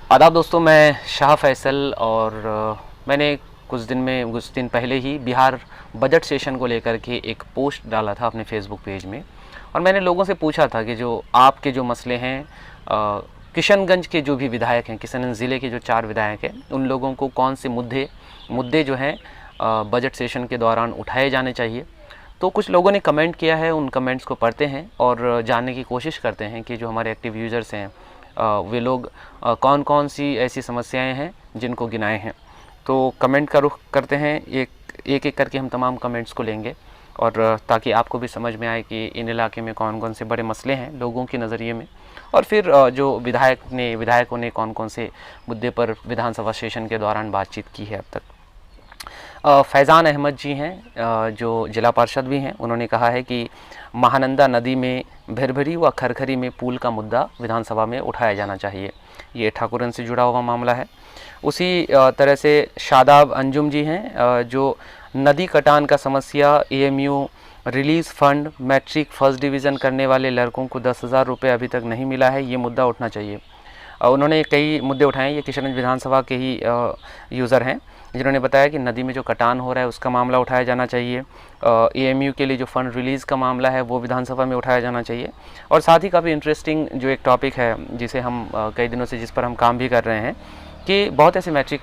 आदाब दोस्तों, मैं शाह फैसल और मैंने कुछ दिन पहले ही बिहार बजट सेशन को लेकर के एक पोस्ट डाला था अपने फेसबुक पेज में। और मैंने लोगों से पूछा था कि जो आपके जो मसले हैं, किशनगंज के जो भी विधायक हैं, किशनगंज ज़िले के जो 4 विधायक हैं, उन लोगों को कौन से मुद्दे जो हैं बजट सेशन के दौरान उठाए जाने चाहिए। तो कुछ लोगों ने कमेंट किया है, उन कमेंट्स को पढ़ते हैं और जानने की कोशिश करते हैं कि जो हमारे एक्टिव यूज़र्स हैं वे लोग कौन कौन सी ऐसी समस्याएं हैं जिनको गिनाए हैं। तो कमेंट का रुख करते हैं, एक करके हम तमाम कमेंट्स को लेंगे और ताकि आपको भी समझ में आए कि इन इलाके में कौन कौन से बड़े मसले हैं लोगों के नज़रिए में, और फिर जो विधायकों ने कौन कौन से मुद्दे पर विधानसभा सेशन के दौरान बातचीत की है अब तक। फैज़ान अहमद जी हैं, जो जिला पार्षद भी हैं, उन्होंने कहा है कि महानंदा नदी में भिरभिरी व खरखरी में पुल का मुद्दा विधानसभा में उठाया जाना चाहिए। ये ठाकुरन से जुड़ा हुआ मामला है। उसी तरह से शादाब अंजुम जी हैं, जो नदी कटान का समस्या, AMU release fund, matric first division करने वाले लड़कों को 10,000 रुपये अभी तक नहीं मिला है, ये मुद्दा उठना चाहिए। उन्होंने कई मुद्दे उठाए। ये किशनगंज विधानसभा के ही यूज़र हैं, जिन्होंने बताया कि नदी में जो कटान हो रहा है उसका मामला उठाया जाना चाहिए। AMU के लिए जो फ़ंड रिलीज़ का मामला है वो विधानसभा में उठाया जाना चाहिए। और साथ ही काफ़ी इंटरेस्टिंग जो एक टॉपिक है जिसे हम कई दिनों से जिस पर हम काम भी कर रहे हैं कि बहुत ऐसे मैट्रिक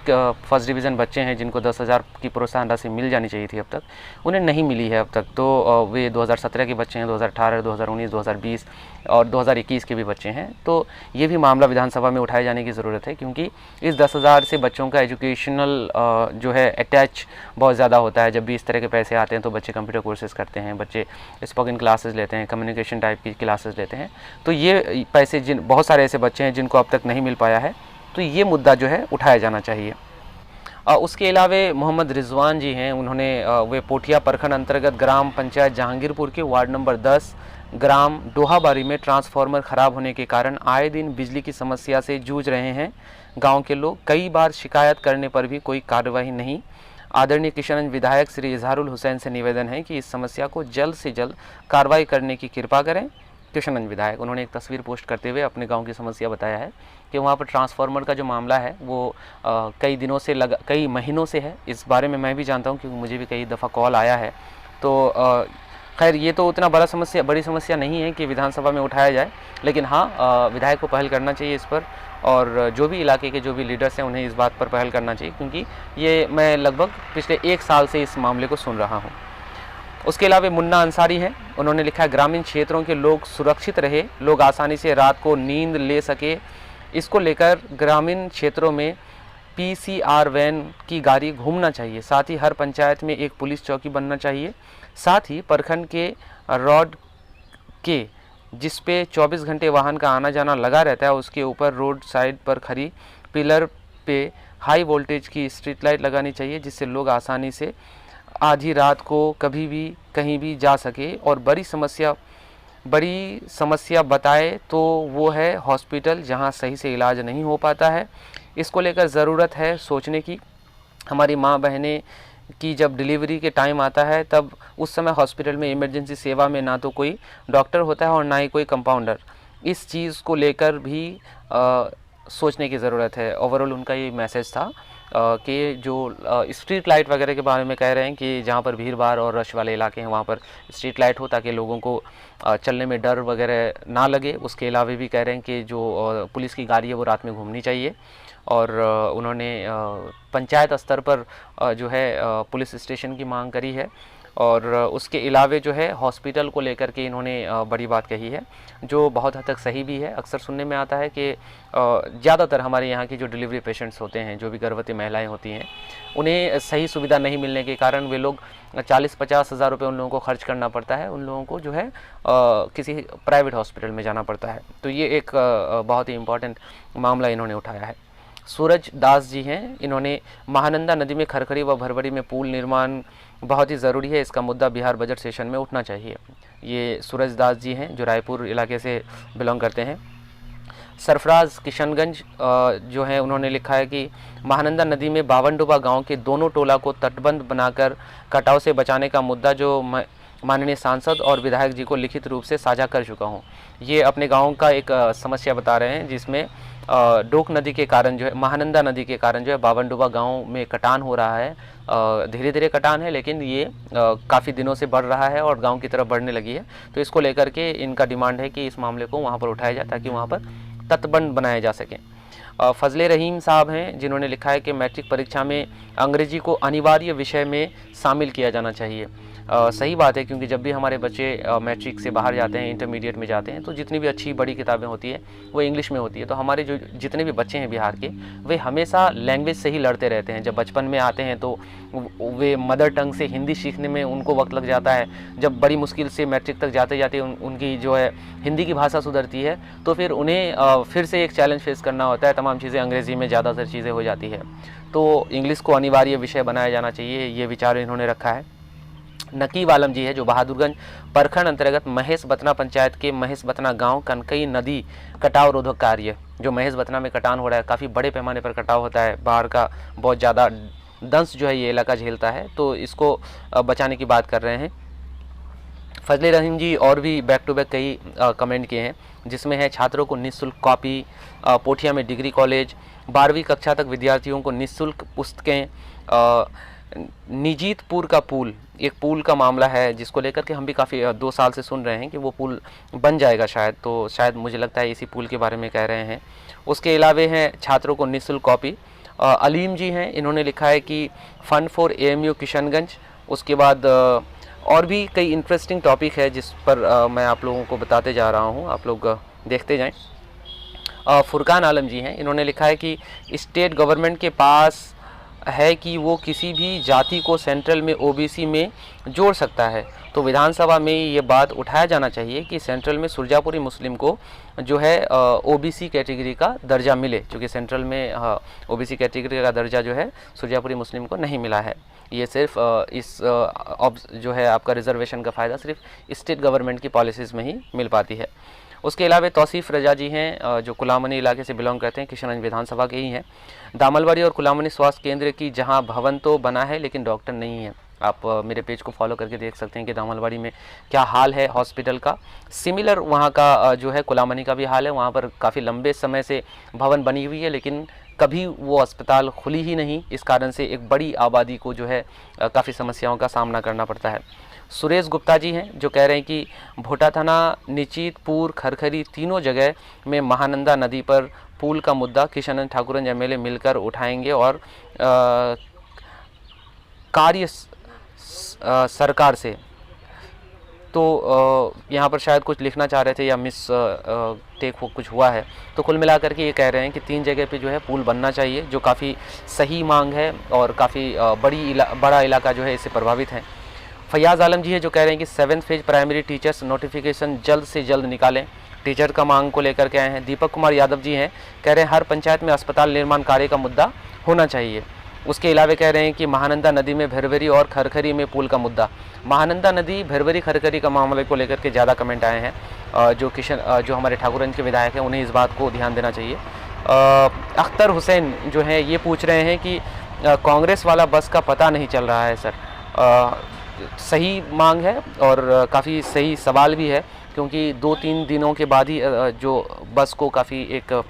फर्स्ट डिवीज़न बच्चे हैं जिनको 10,000 की प्रोत्साहन राशि मिल जानी चाहिए थी, अब तक उन्हें नहीं मिली है अब तक। तो वे 2017 के बच्चे हैं, 2018, 2019, 2020 और 2021 के भी बच्चे हैं। तो ये भी मामला विधानसभा में उठाए जाने की ज़रूरत है, क्योंकि इस 10,000 से बच्चों का एजुकेशनल जो है अटैच बहुत ज़्यादा होता है। जब भी इस तरह के पैसे आते हैं तो बच्चे कंप्यूटर कोर्सेज़ करते हैं, बच्चे स्पोकन क्लासेस लेते हैं, कम्युनिकेशन टाइप की क्लासेस लेते हैं। तो ये पैसे बहुत सारे ऐसे बच्चे हैं जिनको अब तक नहीं मिल पाया है, तो ये मुद्दा जो है उठाया जाना चाहिए। उसके अलावा मोहम्मद रिजवान जी हैं, वे पोठिया प्रखंड अंतर्गत ग्राम पंचायत जहांगीरपुर के वार्ड नंबर 10 ग्राम डोहाबारी में ट्रांसफार्मर खराब होने के कारण आए दिन बिजली की समस्या से जूझ रहे हैं। गांव के लोग कई बार शिकायत करने पर भी कोई कार्रवाई नहीं। आदरणीय किशनगंज विधायक श्री इजहारुल हुसैन से निवेदन है कि इस समस्या को जल्द से जल्द कार्रवाई करने की कृपा करें। किशनगंज विधायक, उन्होंने एक तस्वीर पोस्ट करते हुए अपने गांव की समस्या बताया है कि वहाँ पर ट्रांसफार्मर का जो मामला है वो कई महीनों से है। इस बारे में मैं भी जानता हूँ क्योंकि मुझे भी कई दफ़ा कॉल आया है। तो खैर ये तो उतना बड़ी समस्या नहीं है कि विधानसभा में उठाया जाए, लेकिन हाँ, विधायक को पहल करना चाहिए इस पर, और जो भी इलाके के जो भी लीडर्स हैं उन्हें इस बात पर पहल करना चाहिए, क्योंकि ये मैं लगभग पिछले 1 साल से इस मामले को सुन रहा हूँ। उसके अलावा मुन्ना अंसारी हैं, उन्होंने लिखा है ग्रामीण क्षेत्रों के लोग सुरक्षित रहे, लोग आसानी से रात को नींद ले सके, इसको लेकर ग्रामीण क्षेत्रों में PCR वैन की गाड़ी घूमना चाहिए। साथ ही हर पंचायत में एक पुलिस चौकी बनना चाहिए। साथ ही प्रखंड के रोड के जिस पे 24 घंटे वाहन का आना जाना लगा रहता है उसके ऊपर रोड साइड पर खड़ी पिलर पे हाई वोल्टेज की स्ट्रीट लाइट लगानी चाहिए, जिससे लोग आसानी से आधी रात को कभी भी कहीं भी जा सके। और बड़ी समस्या बताए तो वो है हॉस्पिटल, जहां सही से इलाज नहीं हो पाता है। इसको लेकर ज़रूरत है सोचने की। हमारी माँ बहनें की जब डिलीवरी के टाइम आता है तब उस समय हॉस्पिटल में इमरजेंसी सेवा में ना तो कोई डॉक्टर होता है और ना ही कोई कंपाउंडर। इस चीज़ को लेकर भी सोचने की ज़रूरत है। ओवरऑल उनका ये मैसेज था कि जो स्ट्रीट लाइट वगैरह के बारे में कह रहे हैं कि जहाँ पर भीड़ भाड़ और रश वाले इलाके हैं वहाँ पर स्ट्रीट लाइट हो ताकि लोगों को चलने में डर वगैरह ना लगे। उसके अलावा भी कह रहे हैं कि जो पुलिस की गाड़ी है वो रात में घूमनी चाहिए। और उन्होंने पंचायत स्तर पर जो है पुलिस स्टेशन की मांग करी है। और उसके अलावा जो है हॉस्पिटल को लेकर के इन्होंने बड़ी बात कही है, जो बहुत हद तक सही भी है। अक्सर सुनने में आता है कि ज़्यादातर हमारे यहाँ की जो डिलीवरी पेशेंट्स होते हैं, जो भी गर्भवती महिलाएं होती हैं, उन्हें सही सुविधा नहीं मिलने के कारण वे लोग 40-50 हज़ार रुपये उन लोगों को खर्च करना पड़ता है। उन लोगों को जो है किसी प्राइवेट हॉस्पिटल में जाना पड़ता है। तो ये एक बहुत ही इम्पॉर्टेंट मामला इन्होंने उठाया है। सूरज दास जी हैं, इन्होंने महानंदा नदी में खरखरी व भरभरी में पुल निर्माण बहुत ही ज़रूरी है, इसका मुद्दा बिहार बजट सेशन में उठना चाहिए। ये सूरज दास जी हैं जो रायपुर इलाके से बिलोंग करते हैं। सरफराज किशनगंज जो है उन्होंने लिखा है कि महानंदा नदी में बावनडुबा गांव के दोनों टोला को तटबंध बनाकर कटाव से बचाने का मुद्दा जो माननीय सांसद और विधायक जी को लिखित रूप से साझा कर चुका हूँ। ये अपने गांव का एक समस्या बता रहे हैं, जिसमें डोक नदी के कारण जो है, महानंदा नदी के कारण जो है बावनडुबा गांव में कटान हो रहा है। धीरे धीरे कटान है, लेकिन ये काफ़ी दिनों से बढ़ रहा है और गांव की तरफ बढ़ने लगी है। तो इसको लेकर के इनका डिमांड है कि इस मामले को वहाँ पर उठाया जाए, ताकि वहाँ पर तटबंध बनाया जा सके। फजले रहीम साहब हैं, जिन्होंने लिखा है कि मैट्रिक परीक्षा में अंग्रेजी को अनिवार्य विषय में शामिल किया जाना चाहिए। सही बात है, क्योंकि जब भी हमारे बच्चे मैट्रिक से बाहर जाते हैं, इंटरमीडिएट में जाते हैं, तो जितनी भी अच्छी बड़ी किताबें होती है वो इंग्लिश में होती है। तो हमारे जो जितने भी बच्चे हैं बिहार के, वे हमेशा लैंग्वेज से ही लड़ते रहते हैं। जब बचपन में आते हैं तो वे मदर टंग से हिंदी सीखने में उनको वक्त लग जाता है। जब बड़ी मुश्किल से मैट्रिक तक जाते जाते उनकी जो है हिंदी की भाषा सुधरती है, तो फिर उन्हें फिर से एक चैलेंज फेस करना होता है। तमाम चीज़ें अंग्रेज़ी में ज़्यादातर चीज़ें हो जाती है। तो इंग्लिश को अनिवार्य विषय बनाया जाना चाहिए, ये विचार इन्होंने रखा है। नकीब आलम जी है, जो बहादुरगंज प्रखंड अंतर्गत महेश बतना पंचायत के महेश बतना गांव कनकई नदी कटाव रोधक कार्य, जो महेश बतना में कटान हो रहा है, काफ़ी बड़े पैमाने पर कटाव होता है, बाढ़ का बहुत ज़्यादा दंश जो है ये इलाका झेलता है, तो इसको बचाने की बात कर रहे हैं। फजले रहीम जी और भी बैक टू बैक कई कमेंट किए हैं, जिसमें है छात्रों को निःशुल्क कॉपी, पोठिया में डिग्री कॉलेज, 12वीं कक्षा तक विद्यार्थियों को निःशुल्क पुस्तकें, निजीतपुर का पुल, एक पुल का मामला है जिसको लेकर के हम भी काफ़ी 2 साल से सुन रहे हैं कि वो पुल बन जाएगा शायद, तो शायद मुझे लगता है इसी पुल के बारे में कह रहे हैं। उसके अलावे हैं छात्रों को निःशुल्क कॉपी। अलीम जी हैं, इन्होंने लिखा है कि फ़ंड फॉर AMU किशनगंज। उसके बाद और भी कई इंटरेस्टिंग टॉपिक है जिस पर मैं आप लोगों को बताते जा रहा हूँ, आप लोग देखते जाएं। फुरकान आलम जी हैं, इन्होंने लिखा है कि स्टेट गवर्नमेंट के पास है कि वो किसी भी जाति को सेंट्रल में OBC में जोड़ सकता है, तो विधानसभा में ये बात उठाया जाना चाहिए कि सेंट्रल में सुरजापुरी मुस्लिम को जो है OBC कैटेगरी का दर्जा मिले, क्योंकि सेंट्रल में OBC कैटेगरी का दर्जा जो है सुरजापुरी मुस्लिम को नहीं मिला है। ये सिर्फ इस जो है आपका रिजर्वेशन का फ़ायदा सिर्फ स्टेट गवर्नमेंट की पॉलिसीज़ में ही मिल पाती है। उसके अलावा तौसीफ़ रजा जी हैं, जो कुलामनी इलाके से बिलोंग करते हैं, किशनगंज विधानसभा के ही हैं। दामलबाड़ी और कुलामनी स्वास्थ्य केंद्र की जहां भवन तो बना है लेकिन डॉक्टर नहीं है। आप मेरे पेज को फॉलो करके देख सकते हैं कि दामलबाड़ी में क्या हाल है हॉस्पिटल का। सिमिलर वहां का जो है कुलामनी का भी हाल है, वहां पर काफ़ी लंबे समय से भवन बनी हुई है, लेकिन कभी वो अस्पताल खुली ही नहीं। इस कारण से एक बड़ी आबादी को जो है काफ़ी समस्याओं का सामना करना पड़ता है। सुरेश गुप्ता जी हैं, जो कह रहे हैं कि भोटा थाना, निचितपुर, खरखरी तीनों जगह में महानंदा नदी पर पुल का मुद्दा किशनगंज ठाकुरगंज MLA मिलकर उठाएंगे और कार्य सरकार से। तो यहाँ पर शायद कुछ लिखना चाह रहे थे या मिस टेक कुछ हुआ है। तो कुल मिलाकर के ये कह रहे हैं कि 3 जगह पे जो है पुल बनना चाहिए, जो काफ़ी सही मांग है और काफ़ी बड़ा इलाका जो है इससे प्रभावित है। फैयाज़ आलम जी है, जो कह रहे हैं कि 7th phase primary teachers notification जल्द से जल्द निकालें, टीचर का मांग को लेकर के आए हैं। दीपक कुमार यादव जी हैं, कह रहे हैं हर पंचायत में अस्पताल निर्माण कार्य का मुद्दा होना चाहिए। उसके अलावा कह रहे हैं कि महानंदा नदी में भरभरी और खरखरी में पुल का मुद्दा। महानंदा नदी भरभरी खरखरी का मामले को लेकर के ज़्यादा कमेंट आए हैं, जो हमारे ठाकुरगंज के विधायक हैं उन्हें इस बात को ध्यान देना चाहिए। अख्तर हुसैन जो है ये पूछ रहे हैं कि कांग्रेस वाला बस का पता नहीं चल रहा है सर। सही मांग है और काफ़ी सही सवाल भी है, क्योंकि 2-3 दिनों के बाद ही जो बस को काफ़ी एक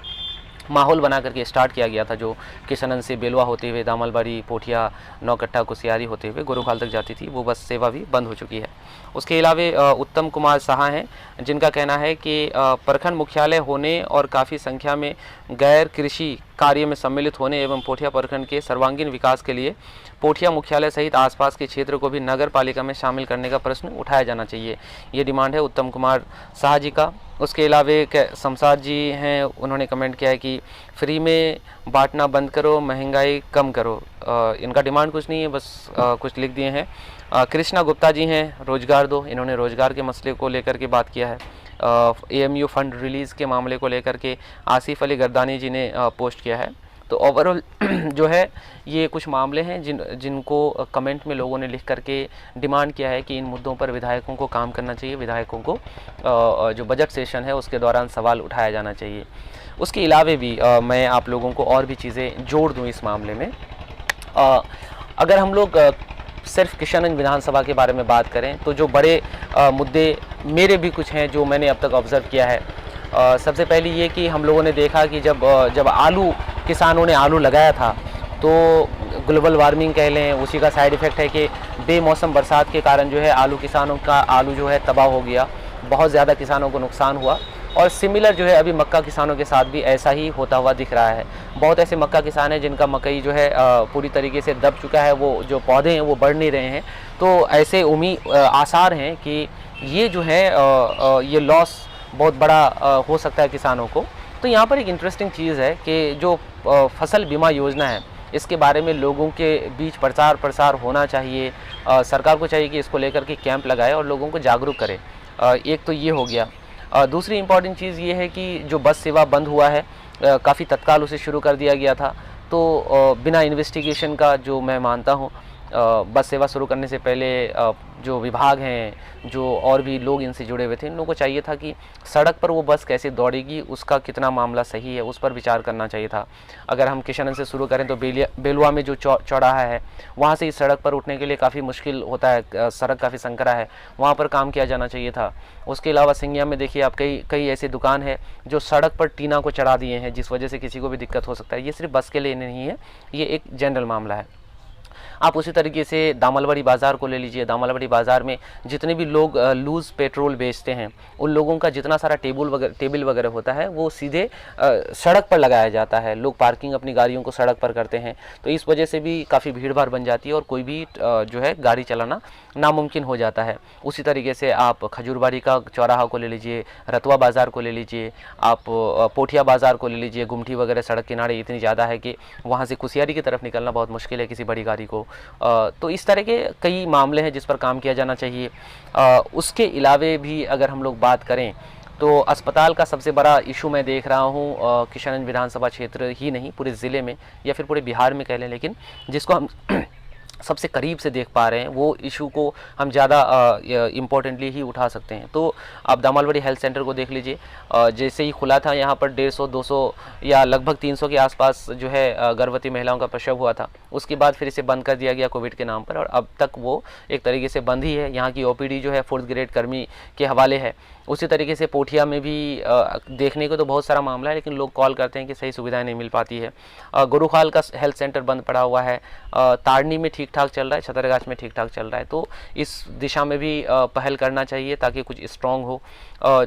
माहौल बना करके स्टार्ट किया गया था, जो किशनगंज से बेलवा होते हुए दामलबाड़ी, पोठिया, नौकट्टा, कुसियारी होते हुए गुरुखाल तक जाती थी, वो बस सेवा भी बंद हो चुकी है। उसके अलावा उत्तम कुमार साहा हैं, जिनका कहना है कि प्रखंड मुख्यालय होने और काफ़ी संख्या में गैर कृषि कार्य में सम्मिलित होने एवं पोठिया प्रखंड के सर्वांगीण विकास के लिए पोठिया मुख्यालय सहित आसपास के क्षेत्र को भी नगर पालिका में शामिल करने का प्रश्न उठाया जाना चाहिए। ये डिमांड है उत्तम कुमार साहा जी का। उसके अलावा शमशाद जी हैं, उन्होंने कमेंट किया है कि फ्री में बांटना बंद करो, महंगाई कम करो। इनका डिमांड कुछ नहीं है, बस कुछ लिख दिए हैं। कृष्णा गुप्ता जी हैं, रोजगार दो, इन्होंने रोजगार के मसले को लेकर के बात किया है। AMU फंड रिलीज़ के मामले को लेकर के आसिफ अली गर्दानी जी ने पोस्ट किया है। तो ओवरऑल जो है ये कुछ मामले हैं जिनको कमेंट में लोगों ने लिख करके डिमांड किया है कि इन मुद्दों पर विधायकों को काम करना चाहिए, विधायकों को जो बजट सेशन है उसके दौरान सवाल उठाया जाना चाहिए। उसके अलावा भी मैं आप लोगों को और भी चीज़ें जोड़ दूँ इस मामले में। अगर हम लोग सिर्फ किशनगंज विधानसभा के बारे में बात करें तो जो बड़े मुद्दे मेरे भी कुछ हैं जो मैंने अब तक ऑब्ज़र्व किया है। सबसे पहले ये कि हम लोगों ने देखा कि जब आलू किसानों ने आलू लगाया था तो ग्लोबल वार्मिंग कह लें, उसी का साइड इफ़ेक्ट है कि बेमौसम बरसात के कारण जो है किसानों का आलू जो है तबाह हो गया, बहुत ज़्यादा किसानों को नुकसान हुआ। और सिमिलर जो है अभी मक्का किसानों के साथ भी ऐसा ही होता हुआ दिख रहा है। बहुत ऐसे मक्का किसान हैं जिनका मकई जो है पूरी तरीके से दब चुका है, वो जो पौधे हैं वो बढ़ नहीं रहे हैं। तो ऐसे आसार हैं कि ये जो है ये लॉस बहुत बड़ा हो सकता है किसानों को। तो यहाँ पर एक इंटरेस्टिंग चीज़ है कि जो फसल बीमा योजना है इसके बारे में लोगों के बीच प्रचार प्रसार होना चाहिए। सरकार को चाहिए कि इसको लेकर के कैंप लगाए और लोगों को जागरूक करे। एक तो ये हो गया। दूसरी इम्पॉर्टेंट चीज़ ये है कि जो बस सेवा बंद हुआ है, काफ़ी तत्काल उसे शुरू कर दिया गया था। तो बिना इन्वेस्टिगेशन का जो मैं मानता हूँ, बस सेवा शुरू करने से पहले जो विभाग हैं, जो और भी लोग इनसे जुड़े हुए थे, इन लोगों को चाहिए था कि सड़क पर वो बस कैसे दौड़ेगी, उसका कितना मामला सही है, उस पर विचार करना चाहिए था। अगर हम किशनगंज से शुरू करें तो बेलुआ में जो चौराहा है वहाँ से इस सड़क पर उठने के लिए काफ़ी मुश्किल होता है, सड़क काफ़ी संकरा है, वहाँ पर काम किया जाना चाहिए था। उसके अलावा सिंगिया में देखिए आप कई ऐसी दुकान है जो सड़क पर टीना को चढ़ा दिए हैं, जिस वजह से किसी को भी दिक्कत हो सकता है। ये सिर्फ बस के लिए नहीं है, ये एक जनरल मामला है। आप उसी तरीके से दामलवाड़ी बाज़ार को ले लीजिए। दामलवाड़ी बाज़ार में जितने भी लोग लूज़ पेट्रोल बेचते हैं, उन लोगों का जितना सारा टेबल वगैरह होता है वो सीधे सड़क पर लगाया जाता है। लोग पार्किंग अपनी गाड़ियों को सड़क पर करते हैं, तो इस वजह से भी काफ़ी भीड़ भाड़ बन जाती है और कोई भी जो है गाड़ी चलाना नामुमकिन हो जाता है। उसी तरीके से आप खजूरबाड़ी का चौराहा को ले लीजिए, रतुआ बाज़ार को ले लीजिए, आप पोठिया बाज़ार को ले लीजिए। गुमठी वगैरह सड़क किनारे इतनी ज़्यादा है कि वहाँ से कुसियारी की तरफ निकलना बहुत मुश्किल है किसी बड़ी गाड़ी को। तो इस तरह के कई मामले हैं जिस पर काम किया जाना चाहिए। उसके अलावे भी अगर हम लोग बात करें तो अस्पताल का सबसे बड़ा इशू मैं देख रहा हूँ किशनगंज विधानसभा क्षेत्र ही नहीं, पूरे ज़िले में या फिर पूरे बिहार में कह लें, लेकिन जिसको हम सबसे करीब से देख पा रहे हैं वो इशू को हम ज़्यादा इम्पोर्टेंटली ही उठा सकते हैं। तो आप दामलवाड़ी हेल्थ सेंटर को देख लीजिए, जैसे ही खुला था यहाँ पर 150-200 या लगभग 300 के आसपास जो है गर्भवती महिलाओं का प्रसव हुआ था। उसके बाद फिर इसे बंद कर दिया गया कोविड के नाम पर, और अब तक वो एक तरीके से बंद ही है। यहाँ की ओपीडी जो है 4th ग्रेड कर्मी के हवाले है। उसी तरीके से पोठिया में भी देखने को तो बहुत सारा मामला है, लेकिन लोग कॉल करते हैं कि सही सुविधाएं नहीं मिल पाती है। गुरुखाल का हेल्थ सेंटर बंद पड़ा हुआ है। ताड़नी में ठीक ठाक चल रहा है, छतरगाछ में ठीक ठाक चल रहा है। तो इस दिशा में भी पहल करना चाहिए ताकि कुछ स्ट्रॉन्ग हो।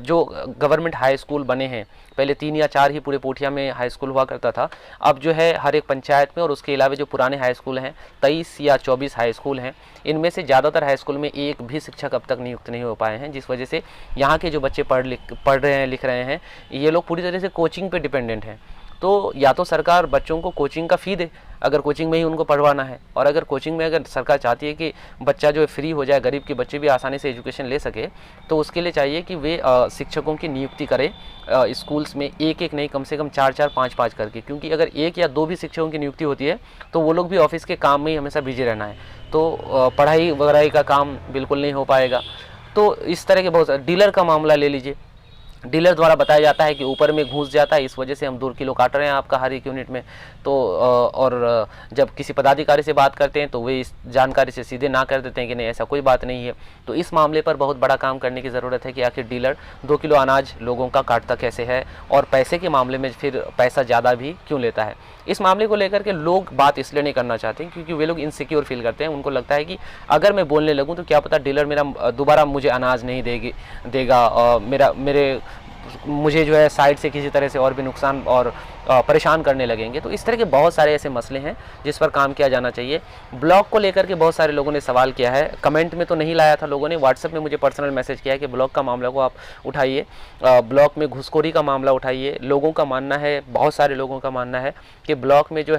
जो गवर्नमेंट हाई स्कूल बने हैं, पहले 3 या 4 ही पूरे पोठिया में हाई स्कूल हुआ करता था, अब जो है हर एक पंचायत में, और उसके अलावा जो पुराने हाई स्कूल हैं 23 या 24 हाई स्कूल हैं, इनमें से ज़्यादातर हाई स्कूल में एक भी शिक्षक अब तक नियुक्त नहीं हो पाए हैं, जिस वजह से यहाँ के जो बच्चे पढ़ रहे हैं, लिख रहे हैं, ये लोग पूरी तरह से कोचिंग पे डिपेंडेंट हैं। तो या तो सरकार बच्चों को कोचिंग का फ़ी दे अगर कोचिंग में ही उनको पढ़वाना है, और अगर कोचिंग में अगर सरकार चाहती है कि बच्चा जो है फ्री हो जाए, गरीब के बच्चे भी आसानी से एजुकेशन ले सके, तो उसके लिए चाहिए कि वे शिक्षकों की नियुक्ति करें स्कूल्स में, एक नहीं कम से कम 4-4, 5-5 करके। क्योंकि अगर 1 या 2 भी शिक्षकों की नियुक्ति होती है तो वो लोग भी ऑफिस के काम में ही हमेशा बिजी रहना है, तो पढ़ाई वगैरह का काम बिल्कुल नहीं हो पाएगा। तो इस तरह के बहुत डीलर का मामला ले लीजिए। डीलर द्वारा बताया जाता है कि ऊपर में घुस जाता है, इस वजह से हम 2 किलो काट रहे हैं आपका हर एक यूनिट में। तो और जब किसी पदाधिकारी से बात करते हैं तो वे इस जानकारी से सीधे ना कर देते हैं कि नहीं ऐसा कोई बात नहीं है। तो इस मामले पर बहुत बड़ा काम करने की ज़रूरत है कि आखिर डीलर 2 किलो अनाज लोगों का काटता कैसे है, और पैसे के मामले में फिर पैसा ज़्यादा भी क्यों लेता है। इस मामले को लेकर के लोग बात इसलिए नहीं करना चाहते क्योंकि वे लोग इनसिक्योर फील करते हैं। उनको लगता है कि अगर मैं बोलने लगूँ तो क्या पता डीलर मेरा दोबारा मुझे अनाज नहीं देगा, मुझे जो है साइड से किसी तरह से और भी नुकसान और परेशान करने लगेंगे। तो इस तरह के बहुत सारे ऐसे मसले हैं जिस पर काम किया जाना चाहिए। ब्लॉक को लेकर के बहुत सारे लोगों ने सवाल किया है, कमेंट में तो नहीं लाया था लोगों ने, व्हाट्सएप में मुझे पर्सनल मैसेज किया है कि ब्लॉक का मामला को आप उठाइए, ब्लॉक में घुसखोरी का मामला उठाइए। लोगों का मानना है, बहुत सारे लोगों का मानना है कि ब्लॉक में जो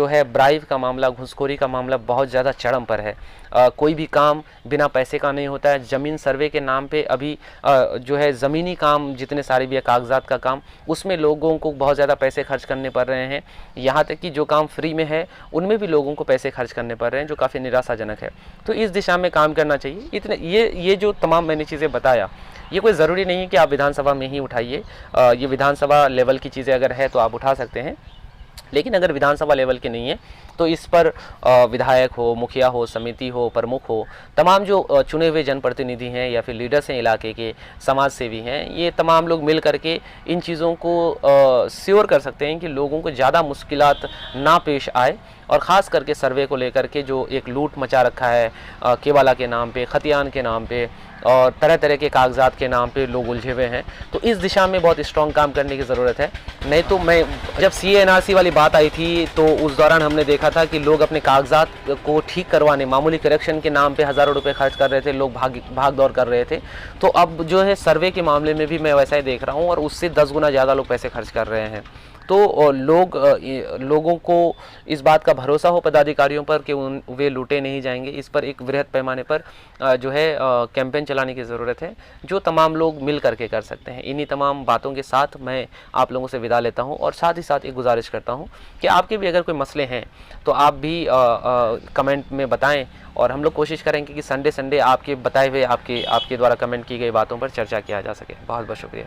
है ब्राइब का मामला, घुसखोरी का मामला बहुत ज़्यादा चरम पर है। कोई भी काम बिना पैसे का नहीं होता है। ज़मीन सर्वे के नाम पे अभी जो है ज़मीनी काम जितने सारे भी है, कागजात का काम, उसमें लोगों को बहुत ज़्यादा पैसे खर्च करने पड़ रहे हैं। यहाँ तक कि जो काम फ्री में है उनमें भी लोगों को पैसे खर्च करने पड़ रहे हैं, जो काफ़ी निराशाजनक है। तो इस दिशा में काम करना चाहिए। इतने ये जो तमाम मैंने चीज़ें बताया, ये कोई ज़रूरी नहीं है कि आप विधानसभा में ही उठाइए। ये विधानसभा लेवल की चीज़ें अगर है तो आप उठा सकते हैं। लेकिन अगर विधानसभा लेवल के नहीं है तो इस पर विधायक हो, मुखिया हो, समिति हो, प्रमुख हो, तमाम जो चुने हुए जनप्रतिनिधि हैं या फिर लीडर्स हैं इलाके के, समाज सेवी हैं, ये तमाम लोग मिल करके इन चीज़ों को श्योर कर सकते हैं कि लोगों को ज़्यादा मुश्किलात ना पेश आए। और ख़ास करके सर्वे को लेकर के जो एक लूट मचा रखा है केवाला के नाम पे, खतियान के नाम पे और तरह तरह के कागजात के नाम पे लोग उलझे हुए हैं, तो इस दिशा में बहुत स्ट्रॉन्ग काम करने की ज़रूरत है। नहीं तो मैं जब CA/NRC वाली बात आई थी तो उस दौरान हमने देखा था कि लोग अपने कागजात को ठीक करवाने मामूली करेक्शन के नाम पे हज़ारों रुपए खर्च कर रहे थे, लोग भाग दौड़ कर रहे थे। तो अब जो है सर्वे के मामले में भी मैं वैसा ही देख रहा हूँ और उससे 10 गुना ज़्यादा लोग पैसे खर्च कर रहे हैं। तो लोगों को इस बात का भरोसा हो पदाधिकारियों पर कि वे लूटे नहीं जाएंगे। इस पर एक वृहद पैमाने पर जो है कैंपेन चलाने की ज़रूरत है, जो तमाम लोग मिल करके कर सकते हैं। इन्हीं तमाम बातों के साथ मैं आप लोगों से विदा लेता हूं और साथ ही साथ एक गुजारिश करता हूं कि आपके भी अगर कोई मसले हैं तो आप भी कमेंट में बताएं और हम लोग कोशिश करेंगे कि संडे आपके बताए हुए आपके द्वारा कमेंट की गई बातों पर चर्चा किया जा सके। बहुत बहुत शुक्रिया।